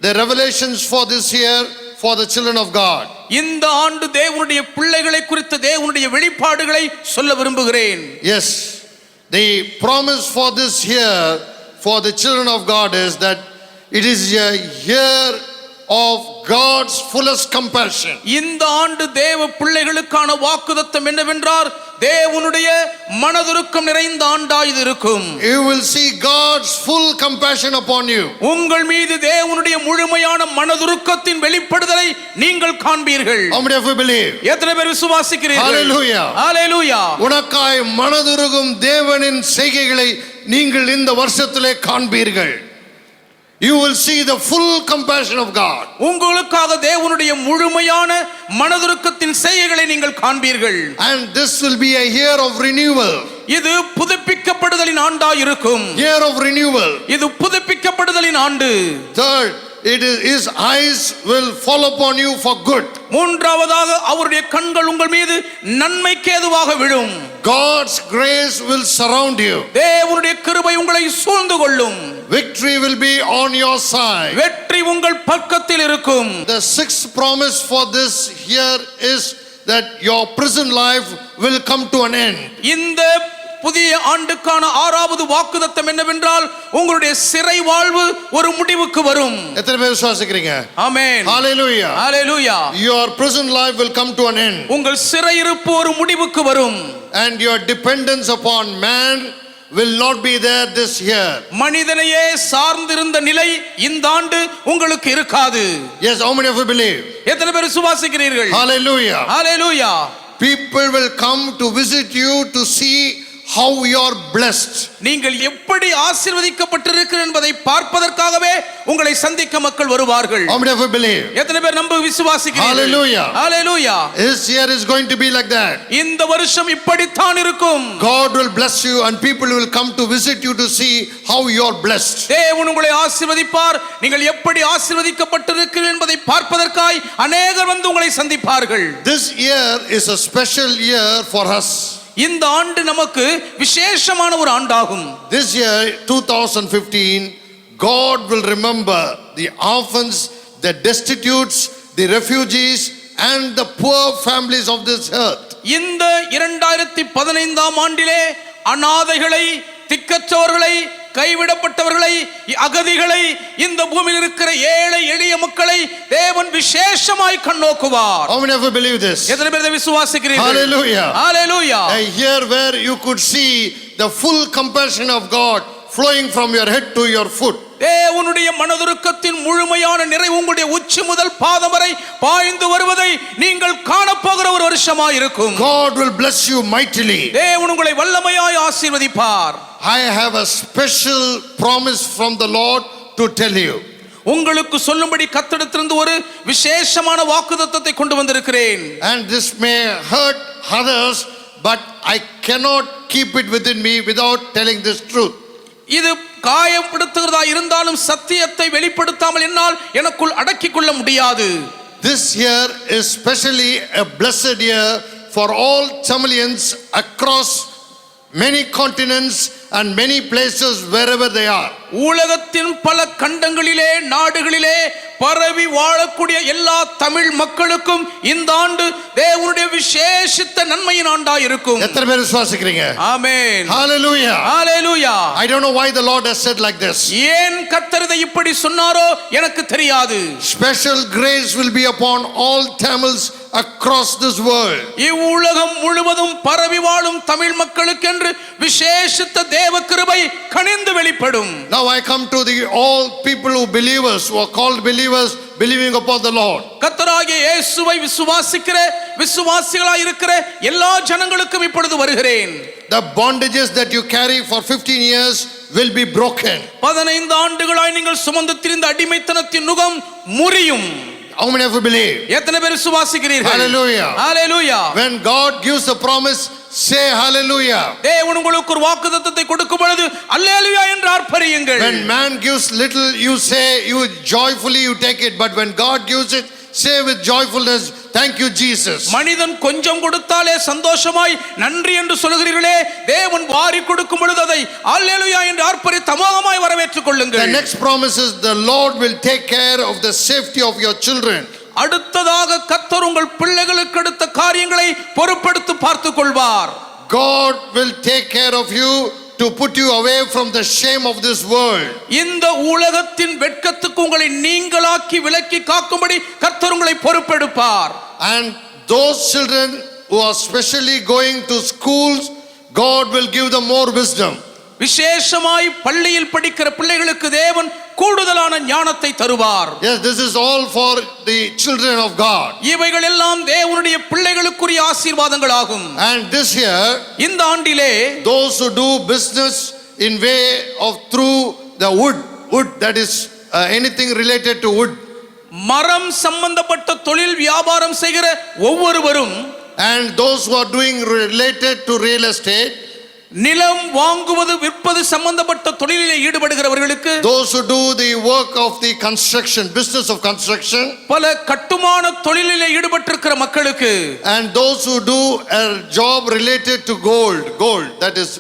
the revelations for this year for the children of God. இந்த ஆண்டு தேவனுடைய பிள்ளைகளை குறித்த தேவனுடைய வெளிப்பாடுகளை சொல்ல விரும்புகிறேன். Yes, the promise for this year for the children of God is that it is a year of God's fullest compassion. இந்த ஆண்டு தேவ பிள்ளைகளுக்கான வாக்குத்தத்தம் என்னவென்றால் தேவனுடைய மனதுருக்கம் நிறைந்த ஆண்டாய் இது இருக்கும். You will see God's full compassion upon you. உங்கள் மீது தேவனுடைய முழுமையான மனதுருக்கத்தின் வெளிப்படுதலை நீங்கள் காண்பீர்கள். How many of you believe? எத்தனை பேர் விசுவாசிக்கிறீர்கள்? Hallelujah. Hallelujah. உனக்காய் மனதுருகும் தேவனின் செய்கைகளை நீங்கள் இந்த வருஷத்திலே காண்பீர்கள். You will see the full compassion of God. உங்களுக்காக தேவனுடைய முழுமையான மனதுருக்கத்தின் செய்கைகளை நீங்கள் காண்பீர்கள். And this will be a year of renewal. இது புதுப்பிக்கப்படுதலின் ஆண்டாய் இருக்கும். Year of renewal. இது புதுப்பிக்கப்படுதலின் ஆண்டு. Third, his eyes will fall upon you for good. மூன்றாவதாக அவருடைய கண்கள் உங்கள் மீது நன்மைக்கு ஏதுவாக விழும். God's grace will surround you. தேவனுடைய கிருபை உங்களை சூழ்ந்து கொள்ளும். Victory will be on your side. வெற்றி உங்கள் பக்கத்தில் இருக்கும். The sixth promise for this year is that your prison life will come to an end. இந்த புதிய ஆண்டுக்கான ஆறாவது வாக்குத்தத்தம் என்னவென்றால் உங்களுடைய சிறை வாழ்வு ஒரு முடிவுக்கு வரும். எத்தனை பேர் விசுவாசிக்கிறீங்க? ஆமென். Hallelujah. Hallelujah. Your prison life will come to an end. உங்கள் சிறையிருப்பு ஒரு முடிவுக்கு வரும். And your dependence upon man will not be there this year. மனிதனையே சார்ந்திருந்த நிலை இந்த ஆண்டு உங்களுக்கு இருக்காது. Yes, how many of you believe? எத்தனை பேர் விசுவாசிக்கிறீர்கள்? Hallelujah. Hallelujah. People will come to visit you to see how you are blessed. நீங்கள் எப்படி ஆசீர்வதிக்கப்பட்டிருக்கிறீர்கள் என்பதை பார்ப்பதற்காகவே உங்களை சந்திக்க மக்கள் வருவார்கள். How many of you believe? எத்தனை பேர் நம்ப விசுவாசிக்கிறீர்கள்? Hallelujah. Hallelujah. This year is going to be like that. இந்த வருஷம் இப்படித்தான் இருக்கும். God will bless you and people will come to visit you to see how you are blessed. தேவன் உங்களை ஆசீர்வதிப்பார். நீங்கள் எப்படி ஆசீர்வதிக்கப்பட்டிருக்கிறீர்கள் என்பதை பார்ப்பதற்காய் அநேகர் வந்து உங்களை சந்திப்பார்கள். This year is a special year for us. இந்த ஆண்டு நமக்கு விசேஷமான ஒரு ஆண்டாகும். This year 2015, God will remember the orphans, the destitutes, the refugees and the poor families of this earth. இந்த 2015ஆம் ஆண்டிலே அநாதைகளை, திக்கற்றவர்களை, கைவிடப்பட்டவர்களை, அகதிகளை, இந்த பூமியில் இருக்கிற ஏழை எளிய மக்களை தேவன் விசேஷமாய் கண்ணோக்குவார். How many of you believe this? எத்தனை பேர் விசுவாசிக்கிறீர்கள்? Hallelujah. Hallelujah. A year where you could see the full compassion of God flowing from your head to your foot. தேவனுடைய மனதுருக்கத்தின் முழுமையான நிறைவு உங்களுடைய உச்சி முதல் பாதம் வரை பாய்ந்து வருவதை நீங்கள் காணப்போகிற ஒரு வருஷமாய் இருக்கும். God will bless you mightily. தேவன் உங்களை வல்லமையாய் ஆசீர்வதிப்பார். I have a special promise from the Lord to tell you. உங்களுக்கு சொல்லும்படி கர்த்தரிடத்திலிருந்து ஒரு விசேஷமான வாக்குத்தத்தத்தை கொண்டு வந்திருக்கிறேன். And this may hurt others, but I cannot keep it within me without telling this truth. இது காயப்படுத்துகிறதா இருந்தாலும் சத்தியத்தை வெளிப்படுத்தாமல் என்னால் எனக்குள் அடக்கிக் கொள்ள முடியாது. This year is especially a blessed year for all Tamilians across many continents and many places wherever they are. உலகத்தின் பல கண்டங்களிலே நாடுகளிலே பரவி வாழக்கூடிய எல்லா தமிழ் மக்களுக்கும் இந்த ஆண்டு தேவனுடைய விசேஷித்த நன்மையின் ஆண்டாய் இருக்கும். எத்தனை பேர் விசுவாசிக்கிறீங்க? ஆமென். Hallelujah. Hallelujah. I don't know why the Lord has said like this. ஏன் கர்த்தர் இதை இப்படி சொன்னாரோ எனக்கு தெரியாது. Special grace will be upon all Tamils across this world. இவ்வுலகம் முழுவதும் பரவி வாழும் தமிழ் மக்களுக்கென்று விசேஷித்த தேவ கிருபை கனிந்து வெளிப்படும். Now I come to the all people who believers, who are called believers, believing upon the Lord. கர்த்தராகிய இயேசுவை விசுவாசிக்கிற விசுவாசிகளாய் இருக்கிற எல்லா ஜனங்களுக்கும் இப்பொழுது வருகிறேன். The bondages that you carry for 15 years will be broken. 15 ஆண்டுகளாய் நீங்கள் சுமந்து திரிந்த அடிமைத்தனத்தின் நுகம் முறியும். How many of you believe? எத்தனை பேர் விசுவாசிக்கிறீர்கள்? Hallelujah. Hallelujah. When God gives a promise, say hallelujah. தேவன் உங்களுக்கு ஒரு வாக்குத்தத்தத்தை கொடுக்கும் பொழுது அல்லேலூயா என்று ஆர்ப்பரியுங்கள். When man gives little, you say, you joyfully you take it, but when God gives it, say with joyfulness, thank you Jesus. மனிதன் கொஞ்சம் கொடுத்தாலே சந்தோஷமாய் நன்றி என்று சொல்கிறீர்களே, தேவன் வாரி கொடுக்கும் பொழுது அதை அல்லேலூயா என்று ஆர்ப்பரித்து அமோகமாய் வரவேற்றுக் The கொள்ளுங்கள். next promise is the Lord will take care of the safety of your children. அடுத்ததாக கர்த்தர் உங்கள் பிள்ளைகளுக்கு அடுத்த காரியங்களை பொறுப்பெடுத்து பார்த்துக் கொள்வார். God will take care of you to put you away from the shame of this world. இந்த உலகத்தின் வெட்கத்துக்கு உங்களை நீங்களாக்கி விலக்கி காக்கும்படி கர்த்தர் உங்களை பொறுப்பெடுப்பார். And those children who are specially going to schools, God will give them more wisdom. விசேஷமாய் பள்ளியில் படிக்கிற பிள்ளைகளுக்கு தேவன் கூடுதலான ஞானத்தை தருவார். Yes, this is all for the children of God. இவைகள் எல்லாம் தேவனுடைய பிள்ளைகளுக்குரிய ஆசீர்வாதங்களாகும். And this year, இந்த ஆண்டிலே those who do business in way of through the wood that is anything related to wood, மரம் சம்பந்தப்பட்ட தொழில் வியாபாரம் செய்கிற ஒவ்வொருவரும், and those who are doing related to real estate, நிலம் வாங்குவது விற்பது சம்பந்தப்பட்ட தொழிலிலே ஈடுபடுகிறவர்களுக்கு, those who do the work of the construction, business of construction, பல கட்டுமான தொழிலிலே ஈடுபட்டிருக்கிற மக்களுக்கு, and those who do a job related to gold that is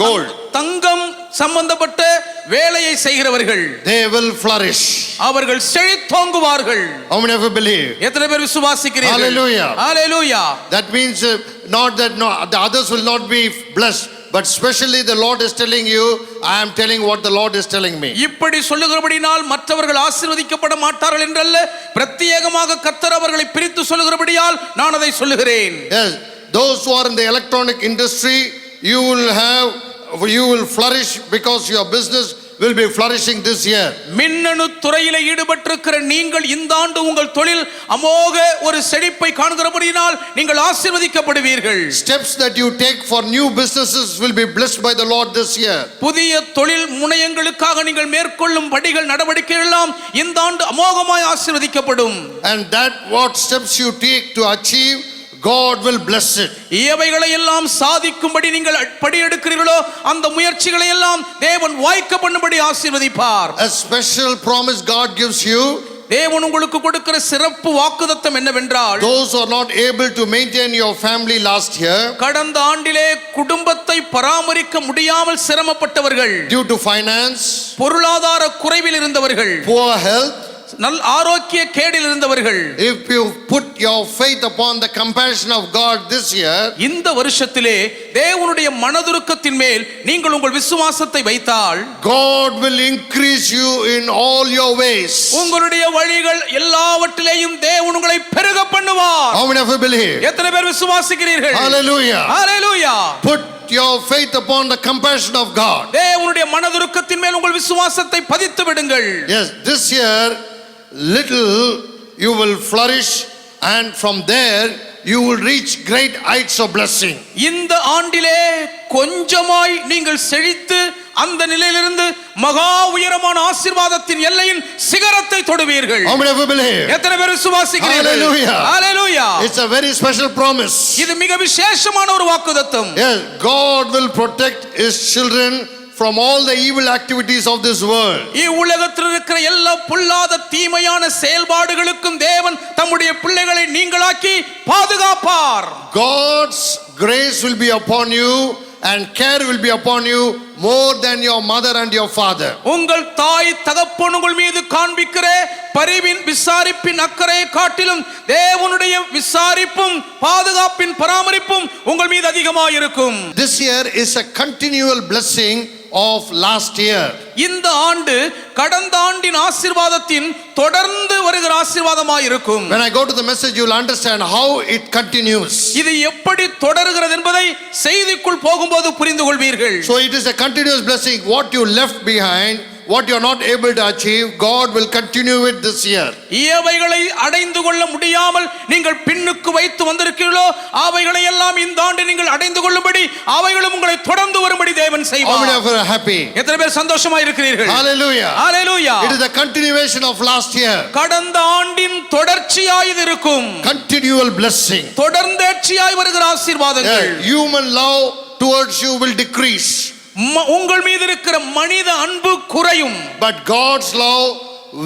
gold, தங்கம் சம்பந்தப்பட்ட வேலையை செய்கிறவர்கள், they will flourish. அவர்கள் செழித்தோங்குவார்கள். How many of you believe? எத்தனை பேர் விசுவாசிக்கிறீர்கள்? Hallelujah. Hallelujah. That means not that the others will not be blessed, but especially the Lord is telling you, I am telling what the Lord is telling me. இப்படி சொல்லுகிறபடினால் மற்றவர்கள் ஆசீர்வதிக்கப்பட மாட்டார்கள் என்றல்ல, பிரத்யேகமாக கர்த்தர் அவர்களை பிரித்து சொல்லுகிறபடியால் நான் அதை சொல்லுகிறேன். Yes, those who are in the electronic industry, you will flourish because your business will be flourishing this year. மின்னணு துறையிலே ஈடுபட்டிருக்கிற நீங்கள் இந்த ஆண்டு உங்கள் தொழில் அமோக ஒரு செழிப்பை காண்கிறபடியால் நீங்கள் ஆசீர்வதிக்கப்படுவீர்கள். Steps that you take for new businesses will be blessed by the Lord this year. புதிய தொழில் முனையங்களுக்காக நீங்கள் மேற்கொள்ளும் படிகள் நடவடிக்கைகள் எல்லாம் இந்த ஆண்டு அமோகமாய் ஆசீர்வதிக்கப்படும். And that what steps you take to achieve, God will bless it. இவைகளை எல்லாம் சாதிக்கும்படி நீங்கள் படி எடுக்கிறீர்களோ அந்த முயற்சிகளை எல்லாம் தேவன் வாய்க்க பண்ணும்படி ஆசீர்வதிப்பார். A special promise God gives you. தேவன் உங்களுக்கு கொடுக்கிற சிறப்பு வாக்குத்தத்தம் என்னவென்றால், those who are not able to maintain your family last year, கடந்த ஆண்டிலே குடும்பத்தை பராமரிக்க முடியாமல் சிரமப்பட்டவர்கள், due to finance, பொருளாதார குறைவில் இருந்தவர்கள், poor health, நல் ஆரோக்கிய கேடில் இருந்தவர்கள், if you put your faith upon the compassion of God this year, இந்த வருஷத்திலே தேவனுடைய மனதுருக்கத்தின் மேல் நீங்கள் உங்கள் விசுவாசத்தை வைத்தால், God will increase you in all your ways. உங்களுடைய வழிகள் எல்லாவற்றிலேயும் தேவன் உங்களை பெருக பண்ணுவார். How many of you believe? எத்தனை பேர் விசுவாசிக்கிறீர்கள்? Hallelujah. Hallelujah. Put your faith upon the compassion of God. தேவனுடைய மனதுருக்கத்தின் மேல் உங்கள் விசுவாசத்தை பதித்து விடுங்கள். Yes, this year little you will flourish, and from there you will reach great heights of blessing. இந்த ஆண்டிலே கொஞ்சமாய் நீங்கள் செழித்து அந்த நிலையிலிருந்து மகா உயரமான ஆசீர்வாதத்தின் எல்லையின் சிகரத்தை தொடுவீர்கள். How many of you believe? எத்தனை பேர் விசுவாசிக்கிறீர்கள்? Hallelujah. Hallelujah. It's a very special promise. இது மிக விசேஷமான ஒரு வாக்குத்தத்தம். Yes, God will protect his children from all the evil activities of this world. உலகத்தில் இருக்கிற எல்லா பொல்லாத தீமையான செயல்பாடுகளுக்கும் தேவன் தம்முடைய பிள்ளைகளை நீங்களாக்கி பாதுகாப்பார். God's grace will be upon you and care will be upon you more than your mother and your father. உங்கள் தாய் தகப்பன் உங்கள் மீது காண்பிக்கிற பரிவின் விசாரிப்பின் அக்கறையை காட்டிலும் தேவனுடைய விசாரிப்பும் பாதுகாப்பின் பராமரிப்பும் உங்கள் மீது அதிகமாக இருக்கும். This year is a continual blessing of last year. இந்த ஆண்டு கடந்த ஆண்டின் ஆசீர்வாதத்தின் தொடர்ந்து வருகிற ஆசீர்வாதமாக இருக்கும். When I go to the message, you will understand how it continues. இது எப்படி தொடர்கிறது என்பதை செய்திக்குள் போகும்போது புரிந்து கொள்வீர்கள். So it is a continuous blessing. What you left behind, what you are not able to achieve, God will continue it this year. இவைகளை அடைந்து கொள்ள முடியாமல் நீங்கள் பின்னுக்கு வைத்து வந்திருக்கிறீர்களோ அவைகளை எல்லாம் இந்த ஆண்டு நீங்கள் அடைந்து கொள்ளும்படி அவைகளும் உங்களை தொடர்ந்து வரும்படி தேவன் செய்வார். How many of you are happy? எத்தனை பேர் சந்தோஷமா இருக்கிறீர்கள்? Hallelujah. Hallelujah. It is a continuation of last year. கடந்த ஆண்டின் தொடர்ச்சியாய் இது இருக்கும். Continual blessing. தொடர்ந்தேர்ச்சியாய் வருகிற ஆசீர்வாதங்கள். Human love towards you will decrease. உங்கள் மீது இருக்கிற மனித அன்பு குறையும். But God's love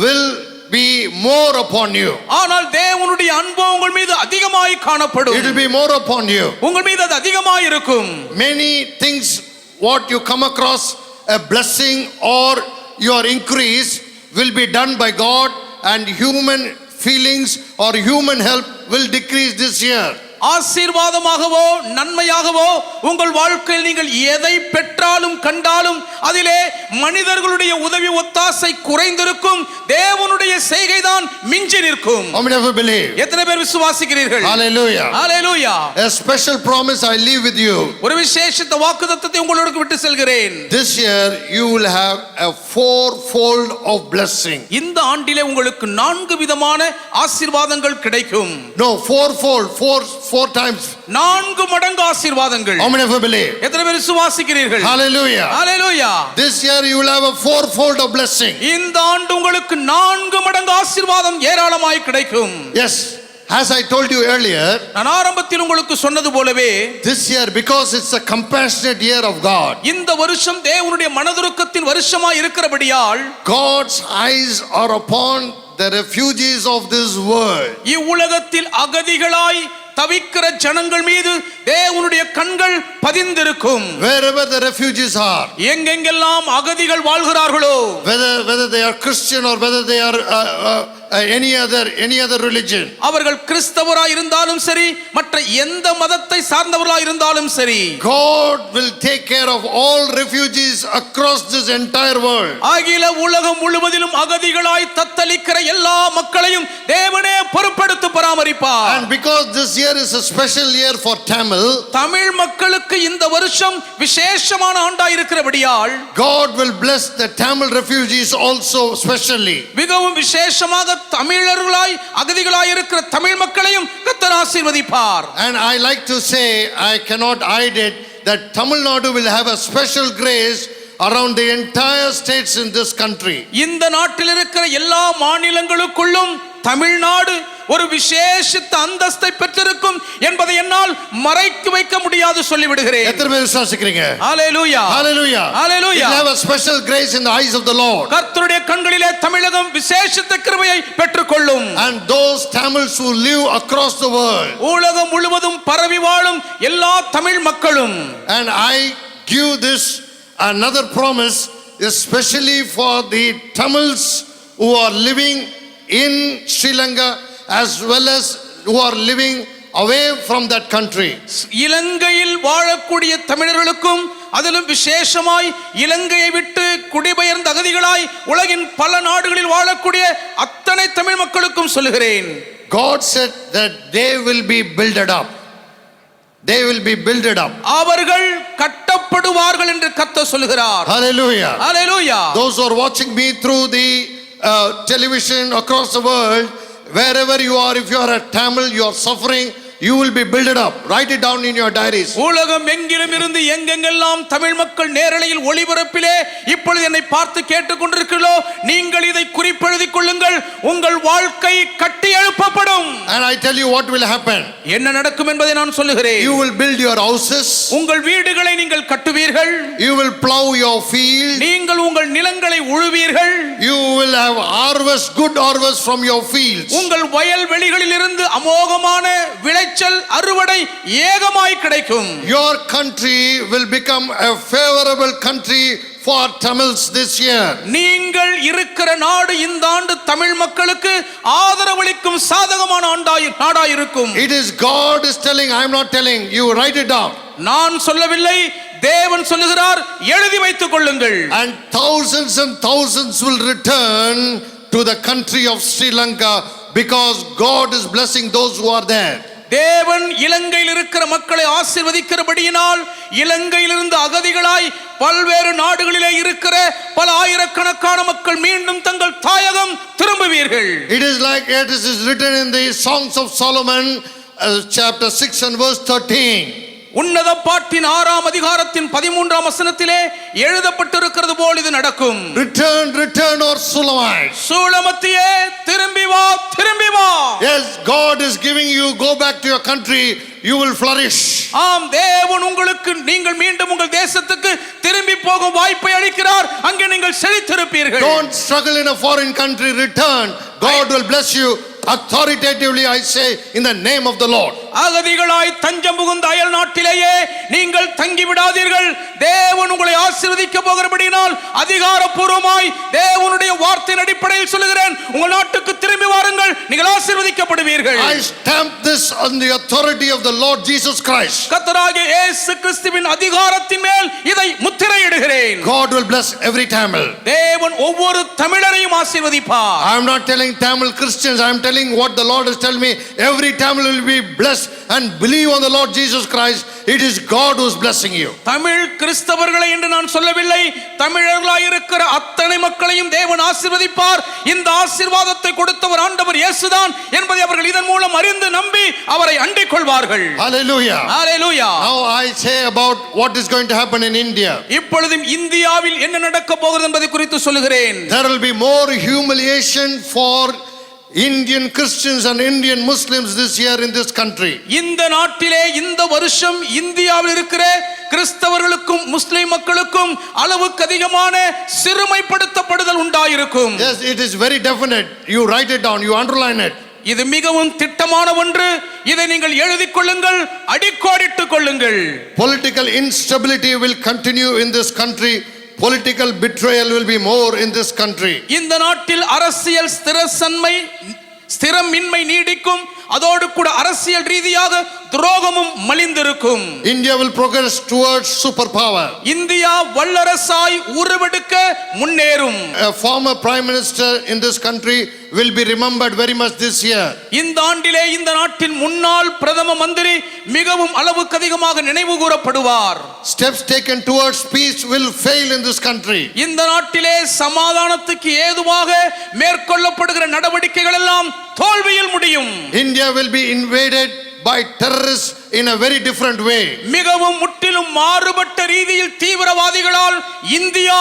will be more upon you. ஆனால் தேவனுடைய அன்பு உங்கள் மீது அதிகமாய் காணப்படும். It will be more upon you. உங்கள் மீது அது அதிகமாய் இருக்கும். Many things what you come across a blessing or your increase will be done by God, and human feelings or human help will decrease this year. ஆசீர்வாதமாகவோ நன்மையாகவோ உங்கள் வாழ்க்கையில் நீங்கள் எதை பெற்றாலும் கண்டாலும் அதிலே மனிதர்களுடைய உதவி ஒத்தாசை குறைந்திருக்கும். தேவனுடைய செய்கைதான் மிஞ்சி நிற்கும். How many of you believe? எத்தனை பேர் விசுவாசிக்கிறீர்கள்? Hallelujah. Hallelujah. A special promise I leave with you. ஒரு விசேஷித்த வாக்குத்தத்தத்தை உங்களோடு விட்டு செல்கிறேன். This year you will have a fourfold of blessing. இந்த ஆண்டிலே உங்களுக்கு 4 விதமான ஆசீர்வாதங்கள் கிடைக்கும். No, fourfold, four times. 4 மடங்கு ஆசீர்வாதங்கள். How many of you believe? எத்தனை பேர் விசுவாசிக்கிறீர்கள்? Hallelujah. Hallelujah. This year you will have a fourfold of blessing. இந்த ஆண்டு உங்களுக்கு 4 மடங்கு ஆசீர்வாதம் ஏராளமாய் கிடைக்கும். Yes, as I told you earlier, நான் ஆரம்பத்தில் உங்களுக்கு சொன்னது போலவே this year, because it's a compassionate year of God, இந்த வருஷம் தேவனுடைய மனதுருக்கத்தின் வருஷமாய் இருக்கிறபடியால் God's eyes are upon the refugees of this world. இவ்வுலகத்தில் அகதிகளாய் தவிக்கிற ஜனங்கள் மீது தேவனுடைய கண்கள் பதிந்திருக்கும். Wherever the refugees are, எங்கெங்கெல்லாம் அகதிகள் வாழ்கிறார்களோ, whether they are Christian or whether they are any other religion, அவர்கள் கிறிஸ்தவராய் இருந்தாலும் சரி மற்ற எந்த மதத்தை சார்ந்தவர்களாய் இருந்தாலும் சரி, God will take care of all refugees across this entire world. அகில உலகம் முழுவதிலும் அகதிகளாய் தத்தளிக்கிற எல்லா மக்களையும் தேவனே பொறுப்பெடுத்து பராமரிப்பார். And because this year is a special year for Tamil, Tamil மக்களுக்கு இந்த வருஷம் விசேஷமான ஆண்டாய் இருக்கிறபடியால் God will bless the Tamil refugees also specially. மிகவும் விசேஷமாக தமிழர்களாய் அகதிகளாய் இருக்கிற தமிழ் மக்களையும் கர்த்தர் ஆசீர்வதிப்பார். And I like to say, I cannot hide it, that Tamil Nadu will have a special grace around the entire states in this country. இந்த நாட்டில் இருக்கிற எல்லா மாநிலங்களுக்குள்ளும் தமிழ்நாடு ஒரு விசேஷித்த அந்தஸ்தை பெற்றிருக்கும் என்பதை என்னால் மறைத்து வைக்க முடியாது சொல்லிவிடுகிறேன். எத்தனை பேர் விசுவாசிக்கிறீங்க? ஹalleluya. Hallelujah. Hallelujah. It will have a special grace in the eyes of the Lord. கர்த்தருடைய கண்களிலே தமிழகம் விசேஷித்த கிருபையை பெற்றுக்கொள்ளும். And those Tamils who live across the world, உலகம் முழுவதும் பரவி வாழும் எல்லா தமிழ் மக்களும், and I give this another promise especially for the Tamils who are living in Sri Lanka as well as who are living away from that country. இலங்கையில் வாழக்கூடிய தமிழர்களுக்கும் அதிலும் விசேஷமாய் இலங்கையை விட்டு குடிபெயர்ந்த அகதிகளாய் உலகின் பல நாடுகளில் வாழக்கூடிய அத்தனை தமிழ் மக்களுக்கும் சொல்லுகிறேன். God said that they will be builded up. They will be builded up. அவர்கள் கட்டப்படுவார்கள் என்று கர்த்தர் சொல்லுகிறார். Hallelujah. Hallelujah. Those who are watching me through the television across the world, wherever you are, if you are a Tamil, you are suffering, you will be builded up. Write it down in your diaries. உலகம் எங்கிலும் இருந்து எங்கெங்கெல்லாம் தமிழ் மக்கள் நேரலையில் ஒளிபரப்பிலே இப்பொழுது என்னை பார்த்து கேட்டுக்கொண்டிருக்கிறீர்களோ, நீங்கள் இதை குறிப்பெழுதிக் கொள்ளுங்கள். உங்கள் வாழ்க்கை கட்டி எழுப்பப்படும். And I tell you what will happen. என்ன நடக்கும் என்பதை நான் சொல்லுகிறேன். You will build your houses. உங்கள் வீடுகளை நீங்கள் கட்டுவீர்கள். You will plow your field. நீங்கள் உங்கள் நிலங்களை உழுவீர்கள். You will have harvest, good harvest from your fields. உங்கள் வயல் வெளிகளில் இருந்து அமோகமான விளைச்சல் அறுவடை ஏகமாய் கிடைக்கும். Your country will become a favorable country for Tamils this year. நீங்கள் இருக்கிற நாடு இந்த ஆண்டு தமிழ் மக்களுக்கு ஆதரவளிக்கும் சாதகமான நாடாய் இருக்கும். It is God is telling, I am not telling. You write it down. நான் சொல்லவில்லை, தேவன் சொல்லுகிறார். எழுதி வைத்துக் கொள்ளுங்கள். And thousands will return to the country of Sri Lanka because God is blessing those who are there. தேவன் இலங்கையில் இருக்கிற மக்களை ஆசீர்வதிக்கிறபடியினால் இலங்கையிலிருந்து அகதிகளாய் பல்வேறு நாடுகளிலே இருக்கிற பல ஆயிரக்கணக்கான மக்கள் மீண்டும் தங்கள் தாயகம் திரும்புவீர்கள். It is like it is written in the Songs of Solomon, chapter 6 and verse 13. உன்னத பாட்டின் 6ஆம் அதிகாரத்தின் 13ஆம் வசனத்திலே எழுதப்பட்டிருக்கிறது போல் இது நடக்கும். Return or Sulamite. சூலமத்தியே திரும்பி வா, திரும்பி வா. Yes, God is giving you, go back to your country, you will flourish. ஆம், தேவன் உங்களுக்கு நீங்கள் மீண்டும் உங்கள் தேசத்துக்கு திரும்பி போகும் வாய்ப்பை அளிக்கிறார். அங்கே நீங்கள் செழித்திருப்பீர்கள். Don't struggle in a foreign country, return. God will bless you. Authoritatively I say in the name of the Lord. அகதிகளாய் தஞ்சம் புகுந்த அயல் நாட்டிலேயே நீங்கள் தங்கி விடாதீர்கள். தேவன் உங்களை ஆசீர்வதிக்க போகிறபடியால் அதிகாரப்பூர்வமாய் தேவனுடைய வார்த்தையின் அடிப்படையில் சொல்லுகிறேன், உங்கள் நாட்டுக்கு திரும்பி வாருங்கள், நீங்கள் ஆசீர்வதிக்கப்படுவீர்கள். I stamp this on the authority of the Lord Jesus Christ. கர்த்தராகிய இயேசு கிறிஸ்துவின் அதிகாரத்தின் மேல் இதை முத்திரையிடுகிறேன். God will bless every Tamil. தேவன் ஒவ்வொரு தமிழரையும் ஆசீர்வதிப்பார். I am not telling Tamil Christians, I am telling what the Lord has told me. Every Tamil will be blessed and believe on the Lord Jesus Christ. It is God who is blessing you. Tamil கிறிஸ்தவர்களை என்று நான் சொல்லவில்லை, தமிழர்களாய் இருக்கிற அத்தனை மக்களையும் தேவன் ஆசீர்வதிப்பார். இந்த ஆசீர்வாதத்தை கொடுத்தவர் ஆண்டவர் இயேசுதான் என்பதை அவர்கள் இதன் மூலம் அறிந்து நம்பி அவரை அண்டிக் கொள்வார்கள். Hallelujah. Hallelujah. Now I say about what is going to happen in India. இப்பொழுதும் இந்தியாவில் என்ன நடக்க போகிறது என்பதை குறித்து சொல்லுகிறேன். There will be more humiliation for Indian Christians and Indian Muslims this year in this country. இந்த நாட்டிலே இந்த வருஷம் இந்தியாவில் இருக்கிற கிறிஸ்தவர்களுக்கும் முஸ்லிம் மக்களுக்கும் அளவுக்கு அதிகமான சிறுமைப்படுத்தப்படுதல் உண்டாயிருக்கும். Yes, it is very definite. You write it down, you underline it. இது மிகவும் திட்டமான ஒன்று. இதை நீங்கள் எழுதிக் கொள்ளுங்கள், அடிக்கோடிட்டுக் கொள்ளுங்கள். Political instability will continue in this country. Political betrayal will be more in this country. இந்த நாட்டில் அரசியல் ஸ்திரமின்மை நீடிக்கும். அதோடு கூட அரசியல் ரீதியாக துரோகமும் மலிந்திருக்கும். India will progress towards superpower. India வல்லரசாய் உருவெடுக்க முன்னேறும். A former prime minister in this country will be remembered very much this year. இந்த ஆண்டிலே இந்த நாட்டின் முன்னாள் பிரதம மந்திரி மிகவும் அளவுக்கு அதிகமாக நினைவு கூறப்படுவார். Steps taken towards peace will fail in this country. இந்த நாட்டிலே சமாதானத்துக்கு ஏதுவாக மேற்கொள்ளப்படுகிற நடவடிக்கைகள் எல்லாம் தோல்வியில் முடியும். India will be invaded by terrorists in a very different way. மிகவும் முற்றிலும் மாறுபட்ட ரீதியில் தீவிரவாதிகளால் India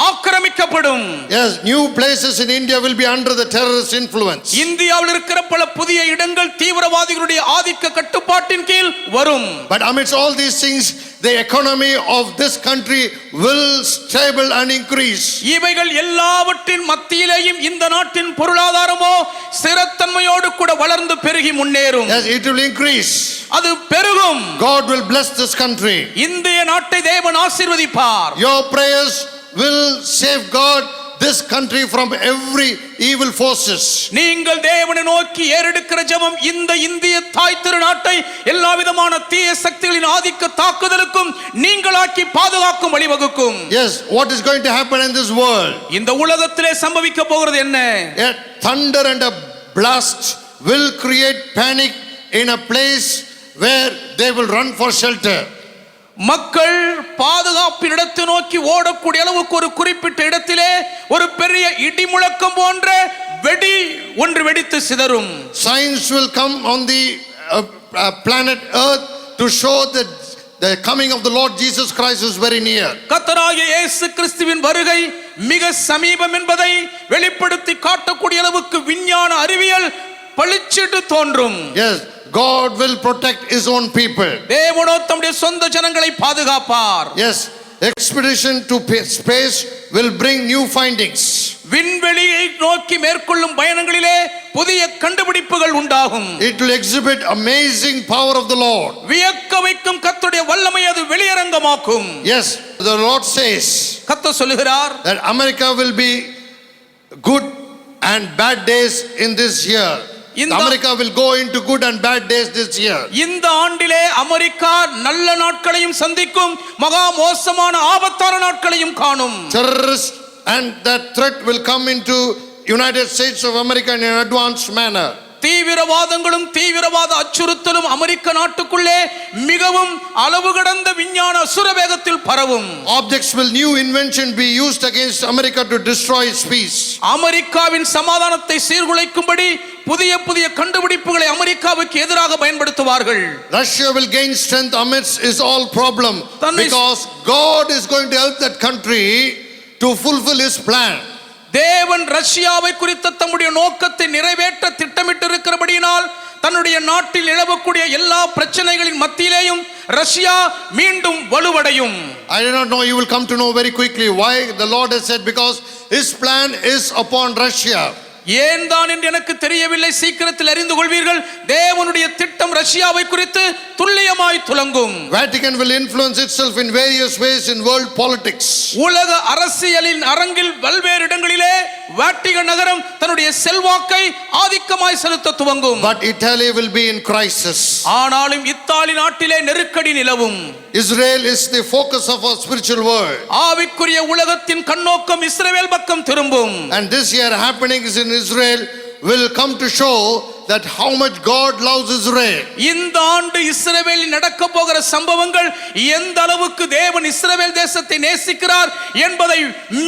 ஆக்கிரமிக்கப்படும். Yes, new places in India will be under the terrorist influence. இந்தியாவில் இருக்கிற பல புதிய இடங்கள் தீவிரவாதிகளுடைய ஆதிக்க கட்டுப்பாட்டின் கீழ் வரும். But amidst all these things, the economy of this country will stable and increase. இவைகள் எல்லாவற்றின் மத்தியிலேயும் இந்த நாட்டின் பொருளாதாரமோ ஸ்திரத்தன்மையோடு கூட வளர்ந்து பெருகி முன்னேறும். Yes, it will increase. அது பெருகும். God will bless this country. இந்திய நாட்டை தேவன் ஆசீர்வதிப்பார். Your prayers will safeguard this country from every evil forces. நீங்கள் தேவனை நோக்கி ஏறெடுக்கிற ஜெபம் இந்த இந்திய தாய் திருநாட்டை எல்லா விதமான தீய சக்திகளின் ஆதிக்க தாக்குதலுக்கும் நீங்களாக்கி பாதுகாக்கும் வழிவகுக்கும். Yes, what is going to happen in this world? இந்த உலகத்திலே சம்பவிக்க போகிறது என்ன? A thunder and a blast will create panic in a place where they will run for shelter. மக்கள் பாதுகாப்பின் இடத்தை நோக்கி ஓடக்கூடிய அளவுக்கு ஒரு குறிப்பிட்ட இடத்திலே ஒரு பெரிய இடி முழக்கம் போன்ற வெடி ஒன்று வெடித்து சிதறும். Signs will come on the planet Earth to show that the coming of the Lord Jesus Christ is very near. கர்த்தராகிய இயேசு கிறிஸ்துவின் வருகை மிக சமீபம் என்பதை வெளிப்படுத்தி காட்டக்கூடிய அளவுக்கு விஞ்ஞான அறிவியல் பளிச்சிட்டு தோன்றும். Yes, God will protect his own people. தேவனோ தம்முடைய சொந்த ஜனங்களை பாதுகாப்பார். Yes, expedition to space will bring new findings. விண்வெளியை நோக்கி மேற்கொள்ளும் பயணங்களிலே புதிய கண்டுபிடிப்புகள் உண்டாகும். It will exhibit amazing power of the Lord. வியக்க வைக்கும் கர்த்தருடைய வல்லமை அது வெளியரங்கமாக்கும். Yes, the Lord says கர்த்தர் சொல்லுகிறார் that America will be good and bad days in this year. America will go into good and bad days this year. இந்த ஆண்டிலே America நல்ல நாட்களையும் சந்திக்கும், மகா மோசமான ஆபத்தான நாட்களையும் காணும். Terrorists and that threat will come into United States of America in an advanced manner. தீவிரவாதங்களும் தீவிரவாத அச்சுறுத்தலும் அமெரிக்க நாட்டுக்குள்ளே மிகவும் அளவு கடந்த விஞ்ஞான அசுர வேகத்தில் பரவும். Objects will new invention be used against America to destroy its peace. அமெரிக்காவின் சமாதானத்தை சீர்குலைக்கும்படி புதிய புதிய கண்டுபிடிப்புகளை அமெரிக்காவுக்கு எதிராக பயன்படுத்துவார்கள். Russia will gain strength amidst its all problem because God is going to help that country to fulfill his plan. தேவன் ரஷ்யாவை குறித்த தம்முடைய நோக்கத்தை நிறைவேற்ற திட்டமிட்டு இருக்கிறபடியினால் தன்னுடைய நாட்டில் நிலவக்கூடிய எல்லா பிரச்சனைகளின் மத்தியிலேயும் ரஷ்யா மீண்டும் வலுவடையும். I do not know, you will come to know very quickly why the Lord has said, because his plan is upon Russia. ஏன் தான் என்று எனக்கு தெரியவில்லை, சீக்கிரத்தில் அறிந்து கொள்வீர்கள். தேவனுடைய திட்டம் ரஷ்யாவை குறித்து துல்லியமாய் துலங்கும். Vatican will influence itself in various ways in world politics. உலக அரசியலின் அரங்கில் பல்வேறு இடங்களிலே வாட்டிகன் நகரம் தன்னுடைய செல்வாக்கை ஆதிக்கமாய் செலுத்த துவங்கும். But Italy will be in crisis. ஆனாலும் இத்தாலி நாட்டிலே நெருக்கடி நிலவும். Israel is the focus of our spiritual world. ஆவிக்குரிய உலகத்தின் கண்ணோக்கம் இஸ்ரவேல் பக்கம் திரும்பும். And this year happenings in Israel will come to show that how much God loves Israel. இந்த ஆண்டு இஸ்ரவேலில் நடக்க போகிற சம்பவங்கள் எந்த அளவுக்கு தேவன் இஸ்ரவேல் தேசத்தை நேசிக்கிறார் என்பதை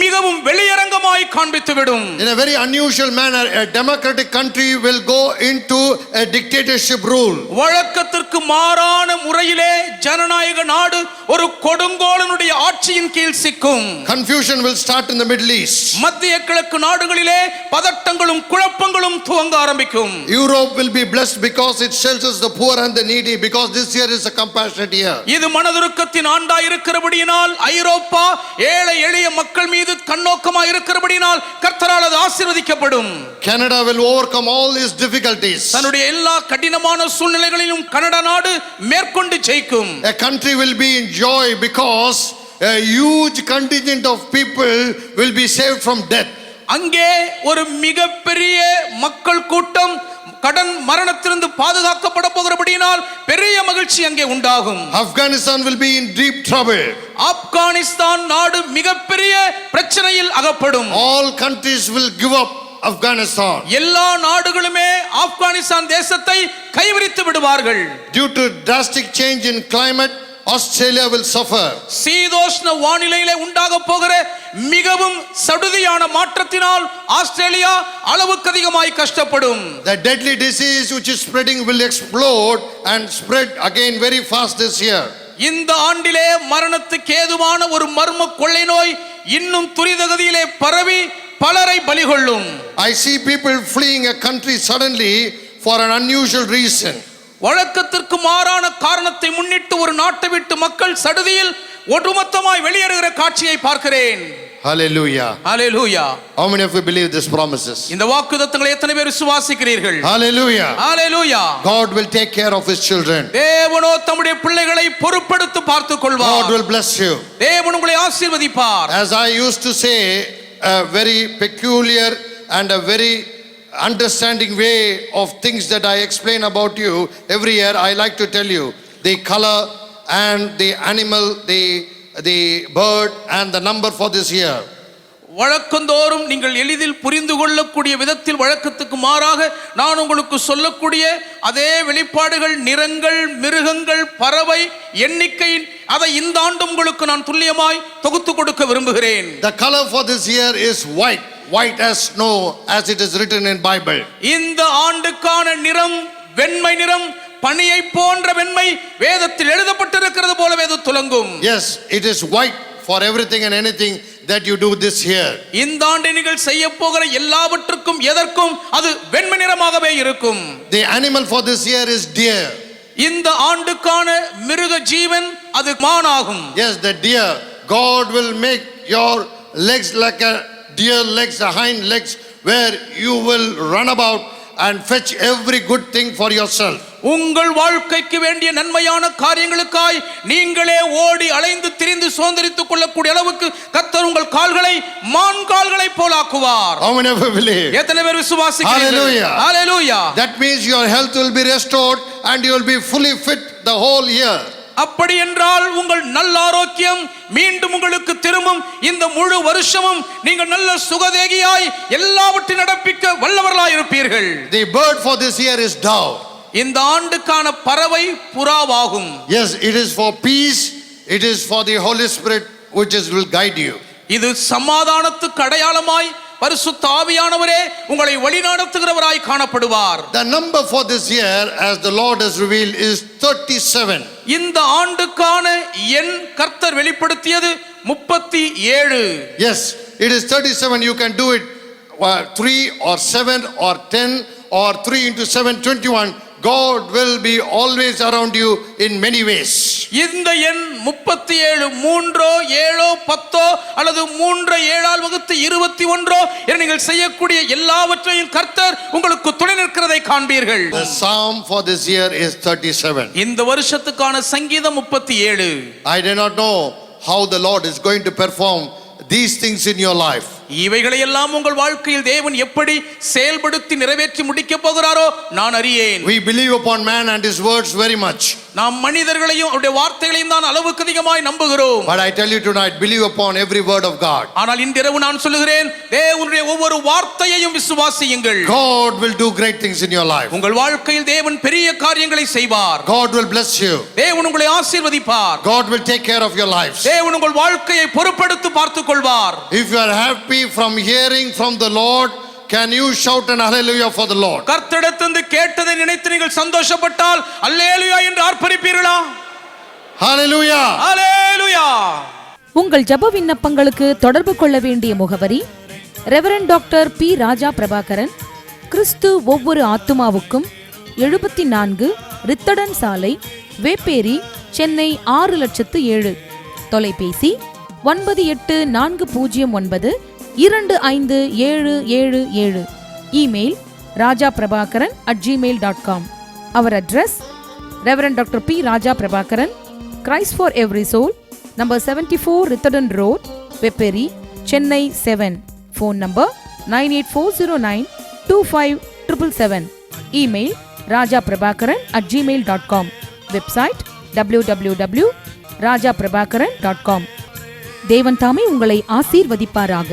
மிகவும் வெளியரங்கமாய் காண்பித்துவிடும். In a very unusual manner, a democratic country will go into a dictatorship rule. வழக்கத்திற்கு மாறான முறையிலே ஜனநாயக நாடு ஒரு கொடுங்கோலனுடைய ஆட்சியின் கீழ் சிக்கும். Confusion will start in the Middle East. மத்திய கிழக்கு நாடுகளிலே பதட்டங்களும் குழப்பங்களும் துவங்க ஆரம்பிக்கும். Europe will be blessed because it shelters the poor and the needy, because this year is a compassionate year. இது மனதுருக்கத்தின் ஆண்டாய் இருக்கிறபடியினால் ஐரோப்பா ஏழை எளிய மக்கள் மீது கண்ணோக்கமாய் இருக்கிறபடியினால் கர்த்தரால் அது ஆசீர்வதிக்கப்படும். Canada will overcome all these difficulties. தன்னுடைய எல்லா கடினமான சூழ்நிலைகளிலும் கனடா நாடு மேற்கொண்டு ஜெயிக்கும். A country will be in joy because a huge contingent of people will be saved from death. அங்கே ஒரு மிகப்பெரிய மக்கள் கூட்டம் கடன் மரணத்திலிருந்து பாதுகாக்கப்பட போகிறபடியினால் பெரிய மகிழ்ச்சி அங்கே உண்டாகும். Afghanistan will be in deep trouble. Afghanistan நாடு மிகப்பெரிய பிரச்சனையில் அகப்படும். All countries will give up Afghanistan. எல்லா நாடுகளுமே ஆப்கானிஸ்தான் தேசத்தை கைவிரித்து விடுவார்கள். Due to drastic change in climate, Australia will suffer. சீதோஷ்ண வானிலையிலே உண்டாக போகிற மிகவும் சடுதியான மாற்றத்தினால் ஆஸ்திரேலியா அளவுக்கு அதிகமாய் கஷ்டப்படும். The deadly disease which is spreading will explode and spread again very fast this year. இந்த ஆண்டிலே மரணத்துக்கு ஏதுவான ஒரு மர்ம கொள்ளை நோய் இன்னும் துரிதகதியிலே பரவி பலரை பலிகொள்ளும். I see people fleeing a country suddenly for an unusual reason. வழக்கத்திற்கு மாறான காரணத்தை முன்னிட்டு ஒரு நாட்டை விட்டு மக்கள் சடுதியில் ஒட்டுமொத்தமாய் வெளியேறுகிற காட்சியை பார்க்கிறேன். Hallelujah. Hallelujah. How many of you believe these promises? இந்த வாக்குத்தத்தங்களை எத்தனை பேர் விசுவாசிக்கிறீர்கள்? Hallelujah. Hallelujah. God will take care of his children. தேவனோ தம்முடைய பிள்ளைகளை பொறுப்பெடுத்து பார்த்துக் கொள்வார். God will bless you. தேவன் உங்களை ஆசீர்வதிப்பார். As I used to say, a very peculiar and a very understanding way of things that I explain about you every year, I like to tell you the color and the animal, the bird and the number for this year. வழக்கந்தோறும் நீங்கள் எளிதில் புரிந்து கொள்ளக்கூடிய விதத்தில் வழக்கத்துக்கு மாறாக நான் உங்களுக்கு சொல்லக்கூடிய அதே வெளிப்பாடுகள், நிறங்கள், மிருகங்கள், பறவை எண்ணிக்கை, அதை இந்த ஆண்டு உங்களுக்கு நான் துல்லியமாய் தொகுத்து கொடுக்க விரும்புகிறேன். The color for this year is white, white as snow, as it is written in Bible. இந்த ஆண்டுக்கான நிறம் வெண்மை நிறம், பனியை போன்ற வெண்மை வேதத்தில் எழுதப்பட்டிருக்கிறது போலவே அது துலங்கும். Yes, it is white for everything and anything that you do this year. இந்த ஆண்டு நீங்கள் செய்ய போகிற எல்லாவற்றுக்கும் எதற்கும் அது வெண்மை நிறமாகவே இருக்கும். The animal for this year is deer. இந்த ஆண்டுக்கான மிருக ஜீவன் அது மானாகும். Yes, the deer. God will make your legs like a deer legs, the hind legs, where you will run about and fetch every good thing for yourself. உங்கள் வாழ்க்கைக்கு வேண்டிய நன்மையான காரியங்களுக்காய் நீங்களே ஓடி அலைந்து திரிந்து சுதந்திரித்துக் கொள்ளக்கூடிய அளவுக்கு கர்த்தர் உங்கள் கால்களை மான் கால்களை போலாக்குவார். How many of you believe? எத்தனை பேர் விசுவாசிக்கிறீர்கள்? Hallelujah. Hallelujah. That means your health will be restored and you will be fully fit the whole year. அப்படி என்றால் உங்கள் நல்ல ஆரோக்கியம் மீண்டும் உங்களுக்கு திரும்பும். இந்த முழு வருஷமும் நீங்கள் நல்ல சுகதேகியாய் எல்லாவற்றையும் நடப்பிக்க வல்லவர்களாய் இருப்பீர்கள். The bird for this year is dove. இந்த ஆண்டுக்கான பறவை புறாவாகும். Yes, it is for peace. It is for the Holy Spirit which will guide you. இது சமாதானத்துக்கு அடையாளமாய் பரிசுத்த ஆவியானவரே உங்களை வழிநடத்துகிறவராய் காணப்படுவார். The number for this year, as the Lord has revealed, is 37. இந்த ஆண்டுக்கான எண் கர்த்தர் வெளிப்படுத்தியது 37. Yes, it is 37. You can do it 3 or 7 or 10 or 3 into 7, 21. God will be always around you in many ways. இந்த எண் 37 3 7 10 அல்லது 3 7 வகுத்து 21 என நீங்கள் செய்யக்கூடிய எல்லாவற்றையும் கர்த்தர் உங்களுக்கு துணை நிற்கிறதை காண்பீர்கள். The psalm for this year is 37. இந்த வருஷத்துக்கான சங்கீதம் 37. I do not know how the Lord is going to perform these things in your life. இவைகளை எல்லாம் உங்கள் வாழ்க்கையில் தேவன் எப்படி செயல்படுத்தி நிறைவேற்றி முடிக்க போகிறாரோ நான் அறியேன். We believe upon man and his words very much. நாம் மனிதர்களையும் அவருடைய வார்த்தைகளையும் தான் அளவுக்கு அதிகமாய் நம்புகிறோம். But I tell you tonight, believe upon every word of God. ஆனால் இன்றிரவு நான் சொல்லுகிறேன், தேவனுடைய ஒவ்வொரு வார்த்தையையும் விசுவாசியுங்கள். God will do great things in your life. உங்கள் வாழ்க்கையில் தேவன் பெரிய காரியங்களை செய்வார். God will bless you. தேவன் உங்களை ஆசீர்வதிப்பார். God will take care of your lives. தேவன் உங்கள் வாழ்க்கையை பொறுப்பெடுத்து பார்த்துக் கொள்வார். If you are happy from hearing from the Lord, can you shout an hallelujah for the Lord? கர்த்தரிடத்திலிருந்து கேட்டதை நினைத்து நீங்கள் சந்தோஷப்பட்டால் அல்லேலூயா என்று ஆர்ப்பரிப்பீர்களா? Hallelujah. அல்லேலூயா. உங்கள் ஜெப விண்ணப்பங்களுக்கு தொடர்பு கொள்ள வேண்டிய முகவரி ரெவரண்ட் டாக்டர் பி. ராஜா பிரபாகரன், கிறிஸ்து ஒவ்வொரு ஆத்துமாவுக்கும், 74 ரித்தடன் சாலை, வேப்பேரி, சென்னை 600700. தொலைபேசி 984009257777. Email rajaprabakaran@gmail.com. Our address Reverend Dr. P. Raja Prabhakaran, Christ for Every Soul, number 74 Rithadan Road, Vepperi, Chennai 7. Phone number 984092577. Email rajaprabakaran@gmail.com. Website www.rajaprabakaran.com. தேவன் தாமே உங்களை ஆசீர்வதிப்பாராக.